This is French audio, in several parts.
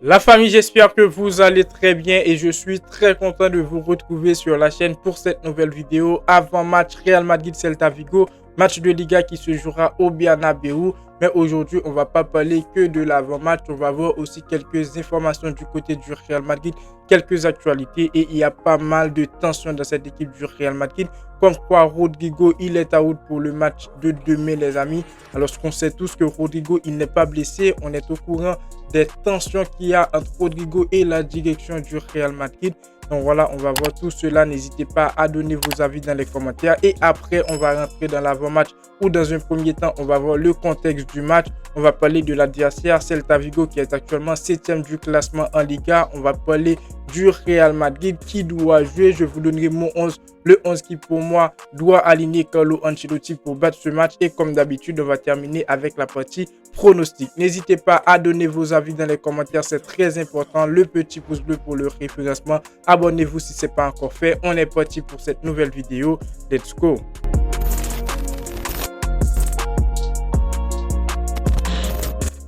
La famille, j'espère que vous allez très bien et je suis très content de vous retrouver sur la chaîne pour cette nouvelle vidéo avant match Real Madrid-Celta Vigo, match de Liga qui se jouera au Bernabéu. Mais aujourd'hui, on va pas parler que de l'avant-match, on va voir aussi quelques informations du côté du Real Madrid, quelques actualités et il y a pas mal de tensions dans cette équipe du Real Madrid. Comme quoi Rodrigo, il est out pour le match de demain les amis. Alors qu'on sait tous que Rodrigo, il n'est pas blessé, on est au courant des tensions qu'il y a entre Rodrigo et la direction du Real Madrid. Donc voilà, on va voir tout cela. N'hésitez pas à donner vos avis dans les commentaires. Et après, on va rentrer dans l'avant-match où dans un premier temps, on va voir le contexte du match. On va parler de l'adversaire Celta Vigo qui est actuellement 7e du classement en Liga. On va parler du Real Madrid qui doit jouer. Je vous donnerai mon 11. Le 11 qui pour moi doit aligner Carlo Ancelotti pour battre ce match. Et comme d'habitude, on va terminer avec la partie pronostic. N'hésitez pas à donner vos avis dans les commentaires, c'est très important. Le petit pouce bleu pour le référencement. Abonnez-vous si ce n'est pas encore fait. On est parti pour cette nouvelle vidéo. Let's go!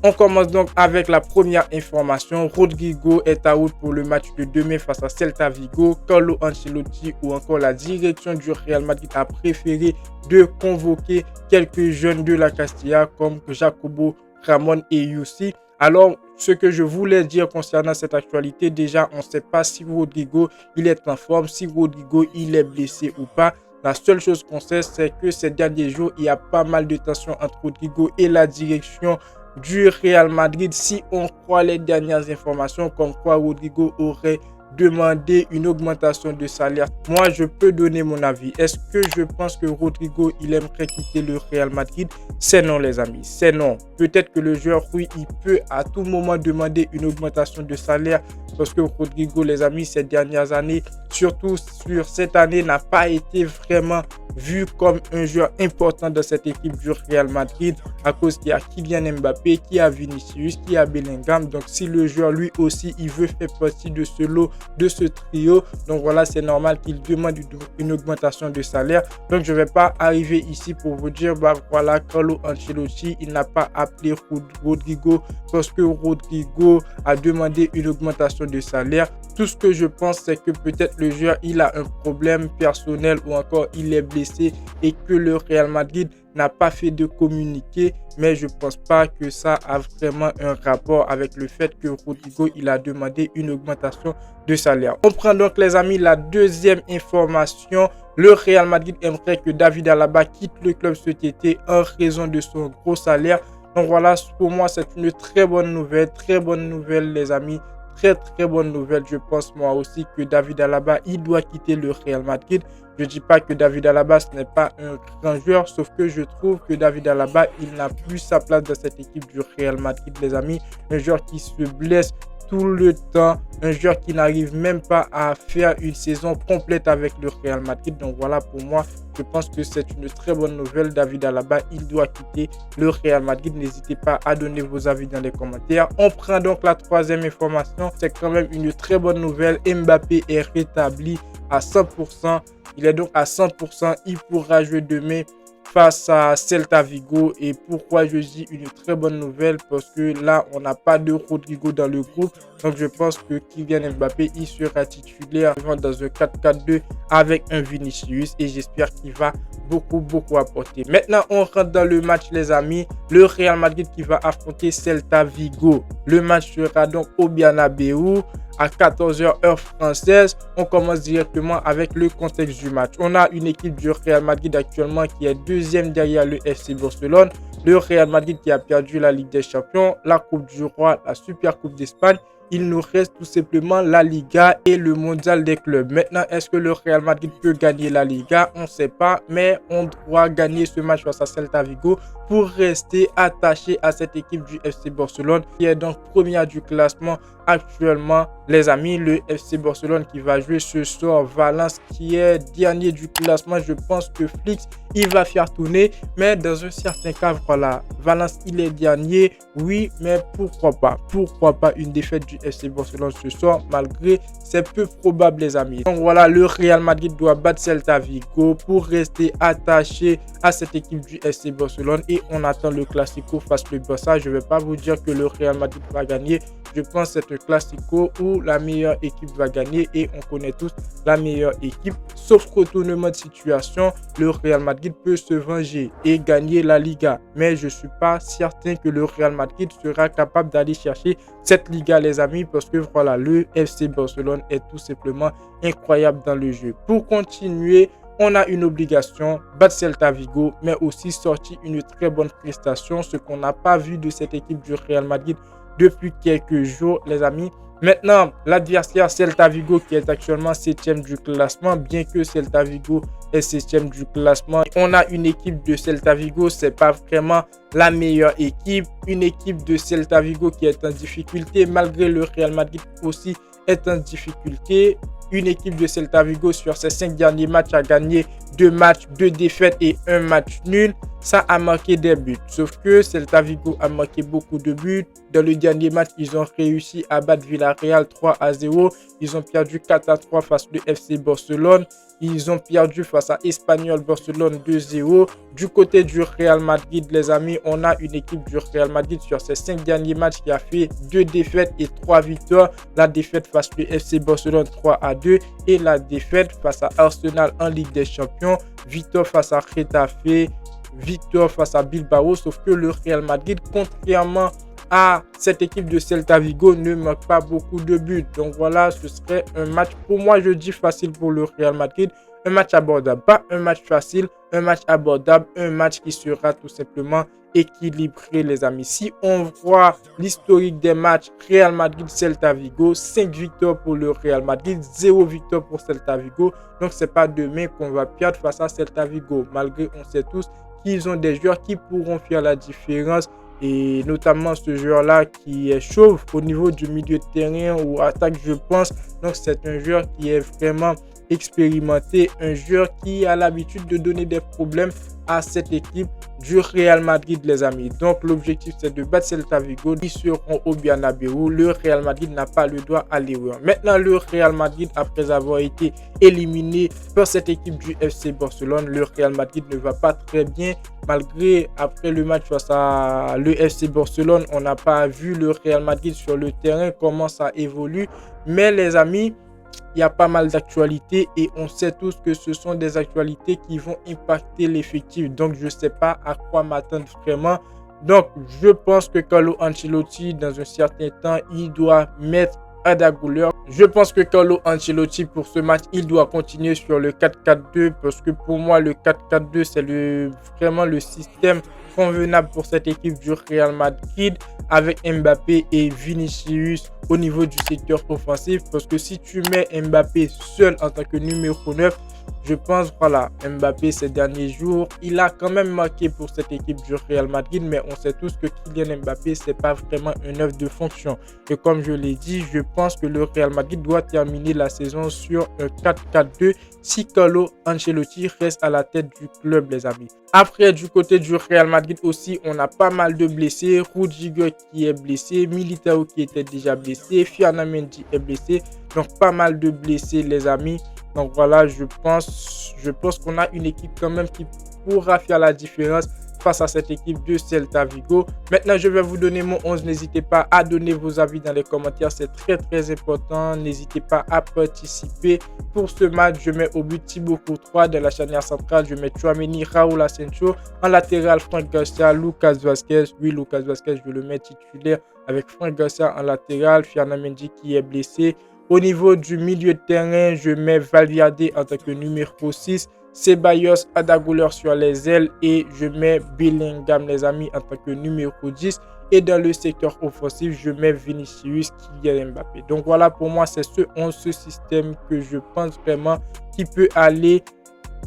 On commence donc avec la première information. Rodrigo est out pour le match de demain face à Celta Vigo. Carlo Ancelotti ou encore la direction du Real Madrid a préféré de convoquer quelques jeunes de la Castilla comme Jacobo, Ramon et Yussi. Alors, ce que je voulais dire concernant cette actualité, déjà, on ne sait pas si Rodrigo il est en forme, si Rodrigo il est blessé ou pas. La seule chose qu'on sait, c'est que ces derniers jours, il y a pas mal de tensions entre Rodrigo et la direction du Real Madrid si on croit les dernières informations comme quoi Rodrigo aurait demandé une augmentation de salaire. Moi, je peux donner mon avis. Est-ce que je pense que Rodrigo, il aimerait quitter le Real Madrid? C'est non, les amis. C'est non. Peut-être que le joueur, oui, il peut à tout moment demander une augmentation de salaire parce que Rodrigo, les amis, ces dernières années, surtout sur cette année, n'a pas été vraiment vu comme un joueur important dans cette équipe du Real Madrid à cause qu'il y a Kylian Mbappé, qu'il y a Vinicius, qu'il y a Bellingham. Donc si le joueur lui aussi il veut faire partie de ce lot, de ce trio, donc voilà, c'est normal qu'il demande une augmentation de salaire. Donc je ne vais pas arriver ici pour vous dire bah voilà, Carlo Ancelotti il n'a pas appelé Rodrigo parce que Rodrigo a demandé une augmentation de salaire. Tout ce que je pense, c'est que peut-être le joueur il a un problème personnel ou encore il est blessé et que le Real Madrid n'a pas fait de communiqué, mais je pense pas que ça a vraiment un rapport avec le fait que Rodrigo il a demandé une augmentation de salaire. On prend donc les amis la deuxième information. Le Real Madrid aimerait que David Alaba quitte le club cet été en raison de son gros salaire. Donc voilà, pour moi c'est une très bonne nouvelle les amis. Très bonne nouvelle. Je pense moi aussi que David Alaba il doit quitter le Real Madrid. Je ne dis pas que David Alaba ce n'est pas un grand joueur, sauf que je trouve que David Alaba il n'a plus sa place dans cette équipe du Real Madrid les amis. Un joueur qui se blesse tout le temps, un joueur qui n'arrive même pas à faire une saison complète avec le Real Madrid. Donc voilà, pour moi, je pense que c'est une très bonne nouvelle. David Alaba, il doit quitter le Real Madrid. N'hésitez pas à donner vos avis dans les commentaires. On prend donc la troisième information. C'est quand même une très bonne nouvelle. Mbappé est rétabli à 100%. Il est donc à 100%. Il pourra jouer demain face à Celta Vigo. Et pourquoi je dis une très bonne nouvelle? Parce que là, on n'a pas de Rodrigo dans le groupe. Donc, je pense que Kylian Mbappé, il sera titulaire dans un 4-4-2 avec un Vinicius. Et j'espère qu'il va beaucoup apporter. Maintenant, on rentre dans le match, les amis. Le Real Madrid qui va affronter Celta Vigo. Le match sera donc au Bernabéu à 14h heure française. On commence directement avec le contexte du match. On a une équipe du Real Madrid actuellement qui est deuxième derrière le FC Barcelone. Le Real Madrid qui a perdu la Ligue des Champions, la Coupe du Roi, la Super Coupe d'Espagne. Il nous reste tout simplement la Liga et le Mondial des clubs. Maintenant, est-ce que le Real Madrid peut gagner la Liga? On ne sait pas, mais on doit gagner ce match face à Celta Vigo pour rester attaché à cette équipe du FC Barcelone qui est donc première du classement actuellement. Les amis, le FC Barcelone qui va jouer ce soir Valence qui est dernier du classement. Je pense que Flix il va faire tourner, mais dans un certain cas, voilà, Valence il est dernier, oui, mais pourquoi pas une défaite du FC Barcelone ce soir, malgré c'est peu probable les amis. Donc voilà, le Real Madrid doit battre Celta Vigo pour rester attaché à cette équipe du FC Barcelone et on attend le Classico face le Barça. Je ne vais pas vous dire que le Real Madrid va gagner, je pense que c'est un classico où la meilleure équipe va gagner et on connaît tous la meilleure équipe. Sauf retournement de situation, le Real Madrid peut se venger et gagner la Liga. Mais je ne suis pas certain que le Real Madrid sera capable d'aller chercher cette Liga, les amis, parce que voilà, le FC Barcelone est tout simplement incroyable dans le jeu. Pour continuer, on a une obligation, battre Celta Vigo, mais aussi sortir une très bonne prestation, ce qu'on n'a pas vu de cette équipe du Real Madrid depuis quelques jours, les amis. Maintenant, l'adversaire Celta Vigo qui est actuellement 7e du classement, bien que Celta Vigo est 7e du classement, on a une équipe de Celta Vigo, c'est pas vraiment la meilleure équipe, une équipe de Celta Vigo qui est en difficulté, malgré le Real Madrid aussi est en difficulté. Une équipe de Celta Vigo sur ses 5 derniers matchs a gagné 2 matchs, 2 défaites et 1 match nul. Ça a marqué des buts. Sauf que Celta Vigo a marqué beaucoup de buts. Dans le dernier match, ils ont réussi à battre Villarreal 3-0. Ils ont perdu 4-3 face au FC Barcelone. Ils ont perdu face à Espanyol Barcelone 2-0. Du côté du Real Madrid, les amis, on a une équipe du Real Madrid sur ses 5 derniers matchs qui a fait 2 défaites et 3 victoires. La défaite face au FC Barcelone 3-2 et la défaite face à Arsenal en Ligue des Champions. Victoire face à Getafe, victoire face à Bilbao. Sauf que le Real Madrid, contrairement à cette équipe de Celta Vigo, ne marque pas beaucoup de buts. Donc voilà, ce serait un match, pour moi, je dis facile pour le Real Madrid. Un match abordable, pas un match facile, un match abordable, un match qui sera tout simplement équilibré, les amis. Si on voit l'historique des matchs Real Madrid-Celta Vigo, 5 victoires pour le Real Madrid, 0 victoire pour Celta Vigo. Donc c'est pas demain qu'on va perdre face à Celta Vigo, malgré on sait tous qu'ils ont des joueurs qui pourront faire la différence. Et notamment ce joueur-là qui est chauve au niveau du milieu de terrain ou attaque, je pense. Donc c'est un joueur qui est vraiment expérimenté, un joueur qui a l'habitude de donner des problèmes à cette équipe du Real Madrid, les amis. Donc l'objectif c'est de battre Celta Vigo. Ils seront au Bernabéu. Le Real Madrid n'a pas le droit à l'erreur. Maintenant le Real Madrid, après avoir été éliminé par cette équipe du FC Barcelone, le Real Madrid ne va pas très bien. Malgré après le match face à le FC Barcelone, on n'a pas vu le Real Madrid sur le terrain, comment ça évolue. Mais les amis, il y a pas mal d'actualités et on sait tous que ce sont des actualités qui vont impacter l'effectif. Donc, je ne sais pas à quoi m'attendre vraiment. Donc, je pense que Carlo Ancelotti, dans un certain temps, il doit mettre Arda Güler. Je pense que Carlo Ancelotti, pour ce match, il doit continuer sur le 4-4-2 parce que pour moi, le 4-4-2, c'est vraiment le système convenable pour cette équipe du Real Madrid avec Mbappé et Vinicius au niveau du secteur offensif, parce que si tu mets Mbappé seul en tant que numéro 9, je pense, voilà, Mbappé ces derniers jours, il a quand même marqué pour cette équipe du Real Madrid, mais on sait tous que Kylian Mbappé, c'est pas vraiment un œuf de fonction. Et comme je l'ai dit, je pense que le Real Madrid doit terminer la saison sur un 4-4-2 si Carlo Ancelotti reste à la tête du club, les amis. Après, du côté du Real Madrid aussi, on a pas mal de blessés. Rudiger qui est blessé, Militao qui était déjà blessé, Ferland Mendy est blessé. Donc, pas mal de blessés, les amis. Donc voilà, je pense qu'on a une équipe quand même qui pourra faire la différence face à cette équipe de Celta Vigo. Maintenant, je vais vous donner mon 11. N'hésitez pas à donner vos avis dans les commentaires. C'est très, très important. N'hésitez pas à participer. Pour ce match, je mets au but Thibaut Courtois. De la charnière centrale, je mets Tchouaméni, Raúl Asensio. En latéral, Franck Garcia, Lucas Vazquez. Oui, Lucas Vazquez, je le mets titulaire avec Franck Garcia en latéral. Ferland Mendy qui est blessé. Au niveau du milieu de terrain, je mets Valverde en tant que numéro 6. Ceballos, Arda Güler sur les ailes et je mets Bellingham, les amis, en tant que numéro 10. Et dans le secteur offensif, je mets Vinicius, Kylian Mbappé. Donc voilà, pour moi, c'est ce système que je pense vraiment qui peut aller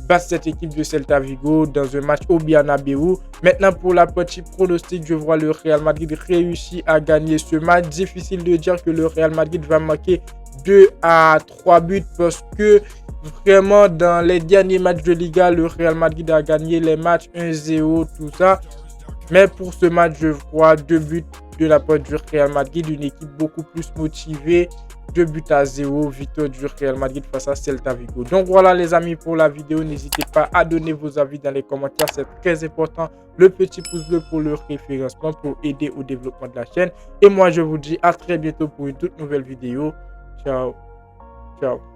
battre cette équipe de Celta Vigo dans un match au Bernabéu. Maintenant, pour la partie pronostic, je vois le Real Madrid réussir à gagner ce match. Difficile de dire que le Real Madrid va marquer 2 à 3 buts parce que vraiment dans les derniers matchs de Liga, le Real Madrid a gagné les matchs 1-0, tout ça. Mais pour ce match, je vois 2 buts de la part du Real Madrid, une équipe beaucoup plus motivée. 2-0, victoire du Real Madrid face à Celta Vigo. Donc voilà les amis pour la vidéo, n'hésitez pas à donner vos avis dans les commentaires, c'est très important. Le petit pouce bleu pour le référencement pour aider au développement de la chaîne. Et moi je vous dis à très bientôt pour une toute nouvelle vidéo. Ciao, ciao.